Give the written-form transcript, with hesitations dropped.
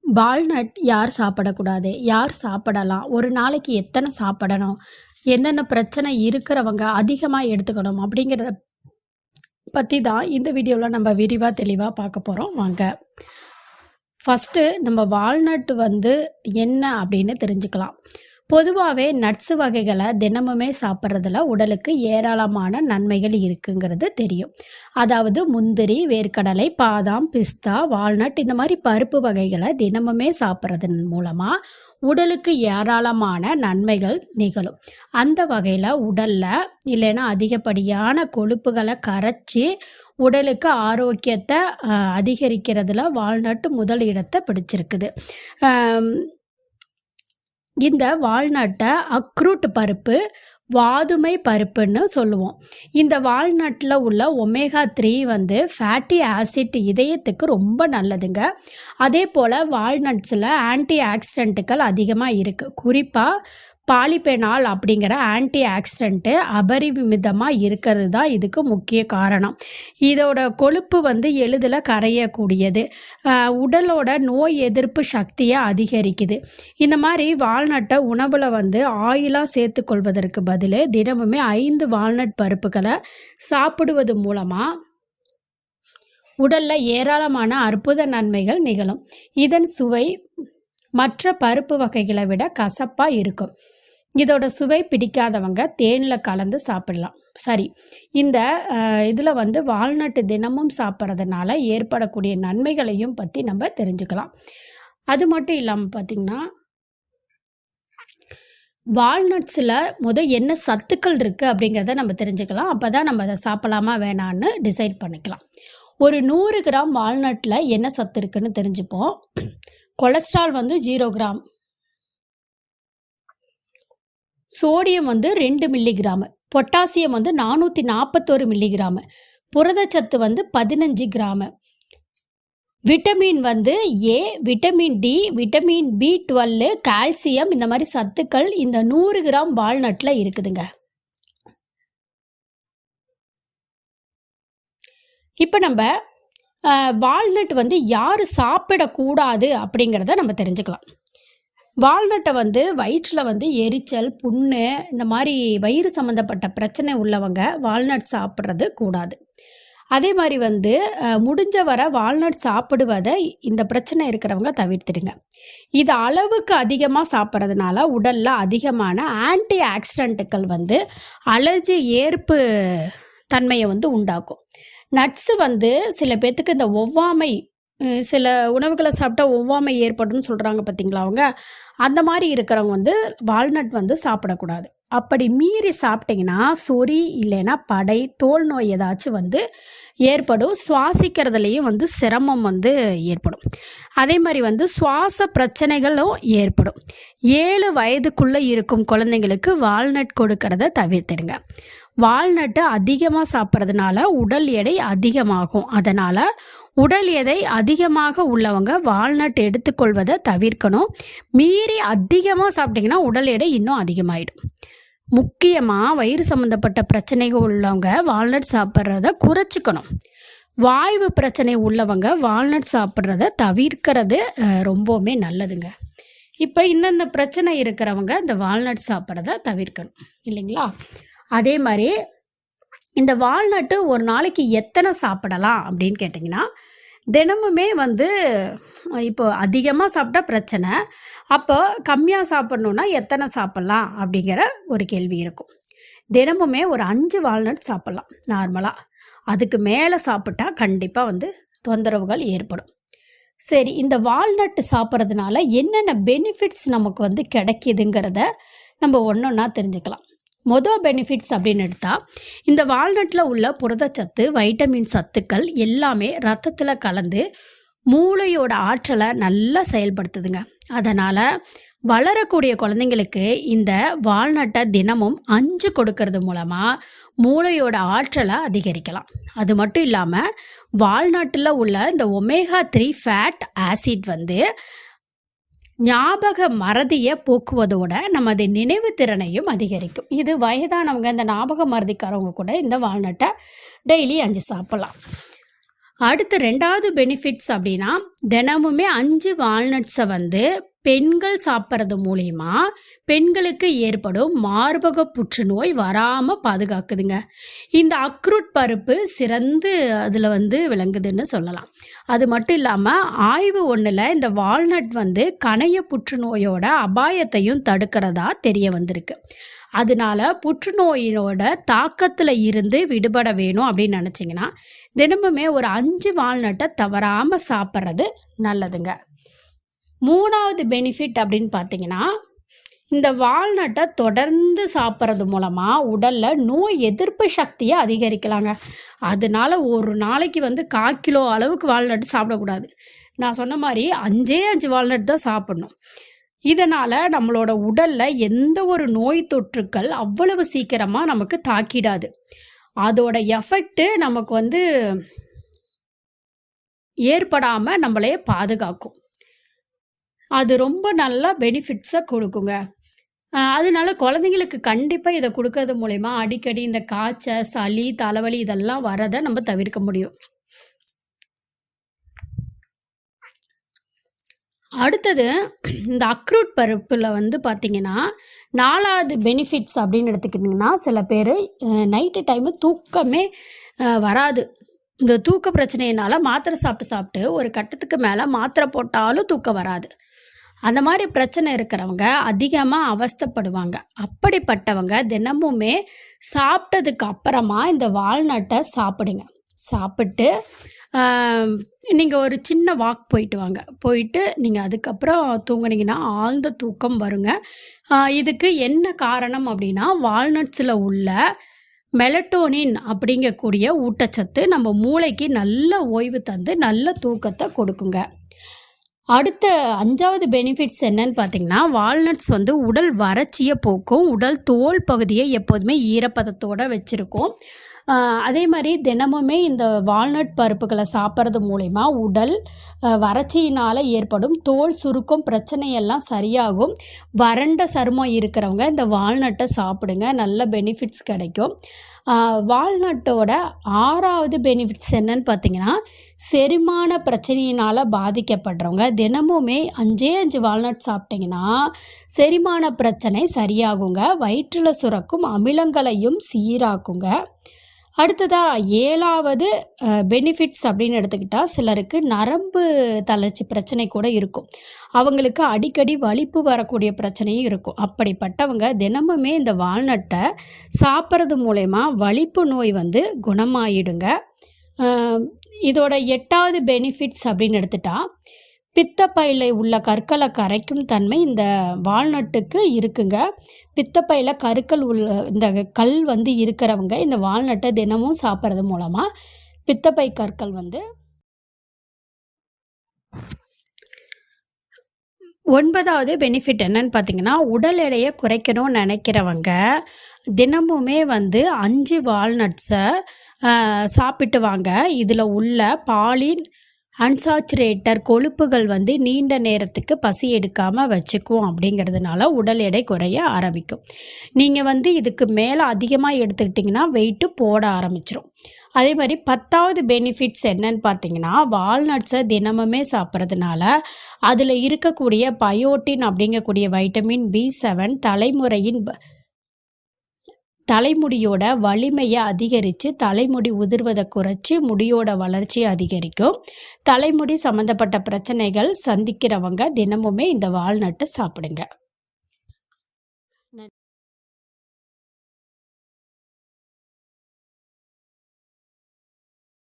Walnut யார் சாப்பிடக்கூடாது? யார் சாப்பிடலாம்? ஒரு நாளைக்கு எத்தனை சாப்பிடணும்? என்னென்ன பிரச்சனை இருக்கிறவங்க அதிகமா எடுத்துக்கணும்? அப்படிங்கிறத பத்தி தான் இந்த வீடியோல நம்ம விரிவா தெளிவா பார்க்க போறோம். வாங்க. ஃபர்ஸ்ட்டு நம்ம வால்நட் என்ன அப்படின்னு தெரிஞ்சுக்கலாம். பொதுவாகவே நட்ஸு வகைகளை தினமுமே சாப்பிட்றதுல உடலுக்கு ஏராளமான நன்மைகள் இருக்குங்கிறது தெரியும். அதாவது முந்திரி, வேர்க்கடலை, பாதாம், பிஸ்தா, வால்நட் இந்த மாதிரி பருப்பு வகைகளை தினமுமே சாப்பிட்றதன் மூலமாக உடலுக்கு ஏராளமான நன்மைகள் நிகழும். அந்த வகையில் உடலில் இல்லைன்னா அதிகப்படியான கொழுப்புகளை கரைச்சி உடலுக்கு ஆரோக்கியத்தை அதிகரிக்கிறதுல வால்நட் முதல் இடத்தை பிடிச்சிருக்குது. இந்த வால்நட்டை அக்ரூட் பருப்பு, வாதுமை பருப்புன்னு சொல்லுவோம். இந்த வால்நட்டில் உள்ள ஒமேகா 3 ஃபேட்டி ஆசிட் இதயத்துக்கு ரொம்ப நல்லதுங்க. அதே போல் வால்நட்ஸில் ஆன்டி ஆக்சிடென்ட்டுகள் அதிகமாக இருக்குது. குறிப்பாக பாலிபெனால் அப்படிங்கிற ஆன்டி ஆக்சிடென்ட்டு அபரிமிதமாக இருக்கிறது தான் இதுக்கு முக்கிய காரணம். இதோட கொழுப்பு எளிதில் கரையக்கூடியது, உடலோட நோய் எதிர்ப்பு சக்தியை அதிகரிக்குது. இந்த மாதிரி வால்நட்டை உணவில் ஆயிலாக சேர்த்துக்கொள்வதற்கு பதில் தினமுமே 5 வால்நட் பருப்புகளை சாப்பிடுவது மூலமாக உடலில் ஏராளமான அற்புத நன்மைகள் நிகழும். இதன் சுவை மற்ற பருப்பு வகைகளை விட கசப்பாக இருக்கும். இதோட சுவை பிடிக்காதவங்க தேனில் கலந்து சாப்பிடலாம். சரி, இந்த இதில் வால்நட்டு தினமும் சாப்பிட்றதுனால ஏற்படக்கூடிய நன்மைகளையும் பற்றி நம்ம தெரிஞ்சுக்கலாம். அது மட்டும் இல்லாமல் பார்த்திங்கன்னா, வால்நட்ஸில் என்ன சத்துக்கள் இருக்குது அப்படிங்கிறத நம்ம தெரிஞ்சுக்கலாம். அப்போ தான் நம்ம அதை சாப்பிடலாமா வேணான்னு டிசைட் பண்ணிக்கலாம். ஒரு 100 கிராம் வால்நட்டில் என்ன சத்து இருக்குன்னு தெரிஞ்சுப்போம். Cholesterol 0 gram, sodium 2 milligram, potassium 441 milligram, புரதச்சத்து 15 gram, vitamin A, vitamin D, vitamin B12, calcium இந்த மாதிரி சத்துக்கள் இந்த 100 கிராம் வால்நட்டில் இருக்குதுங்க. இப்போ நம்ம வால்நட் யார் சாப்பிடக்கூடாது அப்படிங்கிறத நம்ம தெரிஞ்சுக்கலாம். வால்நட்டை வயிற்றில் எரிச்சல், புண்ணு இந்த மாதிரி வயிறு சம்மந்தப்பட்ட பிரச்சனை உள்ளவங்க வால்நட் சாப்பிட்றது கூடாது. அதே மாதிரி முடிஞ்ச வர வால்நட் சாப்பிடுவதை இந்த பிரச்சனை இருக்கிறவங்க தவிர்த்துடுங்க. இது அளவுக்கு அதிகமாக சாப்பிட்றதுனால உடலில் அதிகமான ஆன்டி ஆக்சிடென்ட்டுகள் அலர்ஜி ஏற்பு தன்மையை உண்டாக்கும். நட்ஸு சில பேர்த்துக்கு இந்த ஒவ்வாமை, சில உணவுகளை சாப்பிட்டா ஒவ்வாமை ஏற்படும்னு சொல்கிறாங்க பார்த்தீங்களா, அவங்க அந்த மாதிரி இருக்கிறவங்க வால்நட் சாப்பிடக்கூடாது. அப்படி மீறி சாப்பிட்டிங்கன்னா சொறி இல்லைன்னா படை, தோல் நோய் ஏதாச்சும் ஏற்படும். சுவாசிக்கிறதுலேயும் சிரமம் ஏற்படும். அதே மாதிரி சுவாச பிரச்சனைகளும் ஏற்படும். 7 வயதுக்குள்ளே இருக்கும் குழந்தைங்களுக்கு வால்நட் கொடுக்கறத தவிர்த்துடுங்க. வால்நட்டு அதிகமாக சாப்பிட்றதுனால உடல் எடை அதிகமாகும். அதனால் உடல் எடை அதிகமாக உள்ளவங்க வால்நட் எடுத்துக்கொள்வதை தவிர்க்கணும். மீறி அதிகமாக சாப்பிட்டிங்கன்னா உடல் எடை இன்னும் அதிகமாகிடும். முக்கியமாக வயிறு சம்மந்தப்பட்ட பிரச்சனைகள் உள்ளவங்க வால்நட் சாப்பிட்றத குறைச்சிக்கணும். வாய்வு பிரச்சனை உள்ளவங்க வால்நட் சாப்பிட்றத தவிர்க்கிறது ரொம்பவுமே நல்லதுங்க. இப்போ இந்தந்த பிரச்சனை இருக்கிறவங்க இந்த வால்நட் சாப்பிட்றத தவிர்க்கணும் இல்லைங்களா? அதே மாதிரி இந்த வால்நட்டு ஒரு நாளைக்கு எத்தனை சாப்பிடலாம் அப்படின்னு கேட்டிங்கன்னா, தினமுமே இப்போ அதிகமாக சாப்பிட்டா பிரச்சனை, அப்போ கம்மியாக சாப்பிட்ணுன்னா எத்தனை சாப்பிட்லாம் அப்படிங்கிற ஒரு கேள்வி இருக்கும். தினமுமே ஒரு 5 வால்நட் சாப்பிட்லாம் நார்மலாக. அதுக்கு மேலே சாப்பிட்டா கண்டிப்பாக தொந்தரவுகள் ஏற்படும். சரி, இந்த வால்நட்டு சாப்பிட்றதுனால என்னென்ன பெனிஃபிட்ஸ் நமக்கு கிடைக்கிதுங்கிறத நம்ம ஒன்றொன்னா தெரிஞ்சுக்கலாம். மொதல் பெனிஃபிட்ஸ் அப்படின்னு எடுத்தால், இந்த வால்நட்டில் உள்ள புரதச்சத்து, வைட்டமின் சத்துக்கள் எல்லாமே ரத்தத்தில் கலந்து மூளையோட ஆற்றலை நல்லா செயல்படுத்துதுங்க. அதனால் வளரக்கூடிய குழந்தைங்களுக்கு இந்த வால்நட்டை தினமும் 5 கொடுக்கறது மூலமாக மூளையோட ஆற்றலை அதிகரிக்கலாம். அது மட்டும் இல்லாமல் வால்நட்டில் உள்ள இந்த ஒமேகா 3 ஃபேட் ஆசிட் ஞாபக மறதியை போக்குவதோட நமது நினைவு திறனையும் அதிகரிக்கும். இது வயதானவங்க, இந்த ஞாபக மறதிக்காரவங்க கூட இந்த வால்நட்டை டெய்லி 5 சாப்பிட்லாம். அடுத்து 2வது பெனிஃபிட்ஸ் அப்படின்னா, தினமுமே 5 வால்நட்ஸை வந்து பெண்கள் சாப்பிட்றது மூலிமா பெண்களுக்கு ஏற்படும் மார்பக புற்றுநோய் வராமல் பாதுகாக்குதுங்க. இந்த அக்ரூட் பருப்பு சிறந்து அதில் வந்து விளங்குதுன்னு சொல்லலாம். அது மட்டும் இல்லாமல் ஆய்வு ஒன்றில் இந்த வால்நட் வந்து கணைய புற்றுநோயோட அபாயத்தையும் தடுக்கிறதா தெரிய வந்திருக்கு. அதனால புற்றுநோயினோட தாக்கத்தில் இருந்து விடுபட வேணும் அப்படின்னு நினச்சிங்கன்னா தினமுமே ஒரு 5 வால்நட்டை தவறாமல் சாப்பிட்றது நல்லதுங்க. 3வது பெனிஃபிட் அப்படின்னு பார்த்தீங்கன்னா, இந்த வால்நட்டை தொடர்ந்து சாப்பிட்றது மூலமாக உடலில் நோய் எதிர்ப்பு சக்தியை அதிகரிக்கலாங்க. அதனால ஒரு நாளைக்கு வந்து 1/4 கிலோ அளவுக்கு வால்நட்டு சாப்பிடக்கூடாது. நான் சொன்ன மாதிரி 5 வால்நட் தான் சாப்பிடணும். இதனால் நம்மளோட உடலில் எந்த ஒரு நோய் தொற்றுக்கள் அவ்வளவு சீக்கிரமாக நமக்கு தாக்கிடாது. அதோட எஃபெக்ட்டு நமக்கு வந்து ஏற்படாமல் நம்மளையே பாதுகாக்கும். அது ரொம்ப நல்லா பெனிஃபிட்ஸை கொடுக்குங்க. அதனால குழந்தைங்களுக்கு கண்டிப்பாக இதை கொடுக்கறது மூலயமா அடிக்கடி இந்த காய்ச்சல், சளி, தலைவலி இதெல்லாம் வரதை நம்ம தவிர்க்க முடியும். அடுத்தது இந்த அக்ரூட் பருப்பில் வந்து பார்த்திங்கன்னா 4வது பெனிஃபிட்ஸ் அப்படின்னு எடுத்துக்கிட்டிங்கன்னா, சில பேர் நைட்டு டைமு தூக்கமே வராது. இந்த தூக்க பிரச்சனையினால் மாத்திரை சாப்பிட்டு ஒரு கட்டத்துக்கு மேலே மாத்திரை போட்டாலும் தூக்கம் வராது. அந்த மாதிரி பிரச்சனை இருக்கிறவங்க அதிகமாக அவஸ்தைப்படுவாங்க. அப்படிப்பட்டவங்க தினமுமே சாப்பிட்டதுக்கு அப்புறமா இந்த வால்நட்டை சாப்பிடுங்க. சாப்பிட்டு நீங்கள் ஒரு சின்ன வாக் போயிட்டு வாங்க. போயிட்டு நீங்கள் அதுக்கப்புறம் தூங்குனீங்கன்னா ஆழ்ந்த தூக்கம் வருங்க. இதுக்கு என்ன காரணம் அப்படின்னா, வால்நட்ஸில் உள்ள மெலட்டோனின் அப்படிங்கக்கூடிய ஊட்டச்சத்து நம்ம மூளைக்கு நல்ல ஓய்வு தந்து நல்ல தூக்கத்தை கொடுக்குங்க. அடுத்த 5வது பெனிஃபிட்ஸ் என்னன்னு பார்த்தீங்கன்னா, வால்நட்ஸ் வந்து உடல் வறட்சியை போக்கும். உடல் தோல் பகுதியை எப்போதுமே ஈரப்பதத்தோடு வச்சுருக்கும். அதே மாதிரி தினமுமே இந்த வால்நட் பருப்புகளை சாப்பிட்றது மூலயமா உடல் வறட்சியினால் ஏற்படும் தோல் சுருக்கம் பிரச்சனையெல்லாம் சரியாகும். வறண்ட சருமம் இருக்கிறவங்க இந்த வால்நட்டை சாப்பிடுங்க, நல்ல பெனிஃபிட்ஸ் கிடைக்கும். வால்நட்டோட 6வது பெனிஃபிட்ஸ் என்னன்னு பார்த்தீங்கன்னா, செரிமான பிரச்சனையினால் பாதிக்கப்படுறவங்க தினமுமே 5 வால்நட் சாப்பிட்டிங்கன்னா செரிமான பிரச்சனை சரியாகுங்க. வயிற்றில் சுரக்கும் அமிலங்களையும் சீராக்குங்க. அடுத்ததாக 7வது பெனிஃபிட்ஸ் அப்படின்னு எடுத்துக்கிட்டால், சிலருக்கு நரம்பு தளர்ச்சி பிரச்சனை கூட இருக்கும். அவங்களுக்கு அடிக்கடி வலிப்பு வரக்கூடிய பிரச்சனையும் இருக்கும். அப்படிப்பட்டவங்க தினமுமே இந்த வால்நட்டை சாப்பிட்றது மூலயமா வலிப்பு நோய் வந்து குணமாயிடுங்க. இதோட 8வது பெனிஃபிட்ஸ் அப்படின்னு எடுத்துட்டா, பித்தப்பையில் உள்ள கற்களை கரைக்கும் தன்மை இந்த வால்நட்டுக்கு இருக்குங்க. பித்தப்பையில் கற்கள் இந்த கல் வந்து இருக்கிறவங்க இந்த வால்நட்டை தினமும் சாப்பிட்றது மூலமாக பித்தப்பை கற்கள் வந்து 9வது பெனிஃபிட் என்னன்னு பார்த்தீங்கன்னா, உடல் எடையை குறைக்கணும்னு நினைக்கிறவங்க தினமுமே வந்து 5 வால்நட்ஸை சாப்பிட்டு வாங்க. இதில் உள்ள பாலின் அன்சாச்சுரேட்டர் கொழுப்புகள் வந்து நீண்ட நேரத்துக்கு பசி எடுக்காமல் வச்சுக்கும். அப்படிங்கிறதுனால உடல் எடை குறைய ஆரம்பிக்கும். நீங்கள் வந்து இதுக்கு மேலே அதிகமாக எடுத்துக்கிட்டிங்கன்னா வெயிட்டு போட ஆரம்பிச்சிடும். அதே மாதிரி 10வது பெனிஃபிட்ஸ் என்னன்னு பார்த்தீங்கன்னா, வால்நட்ஸை தினமுமே சாப்பிட்றதுனால அதில் இருக்கக்கூடிய பயோட்டின் அப்படிங்கக்கூடிய வைட்டமின் B7 தலைமுடியோட வலிமையை அதிகரித்து தலைமுடி உதிர்வதை குறைச்சி முடியோட வளர்ச்சியை அதிகரிக்கும். தலைமுடி சம்மந்தப்பட்ட பிரச்சனைகள் சந்திக்கிறவங்க தினமுமே இந்த வால்நட்டை சாப்பிடுங்க.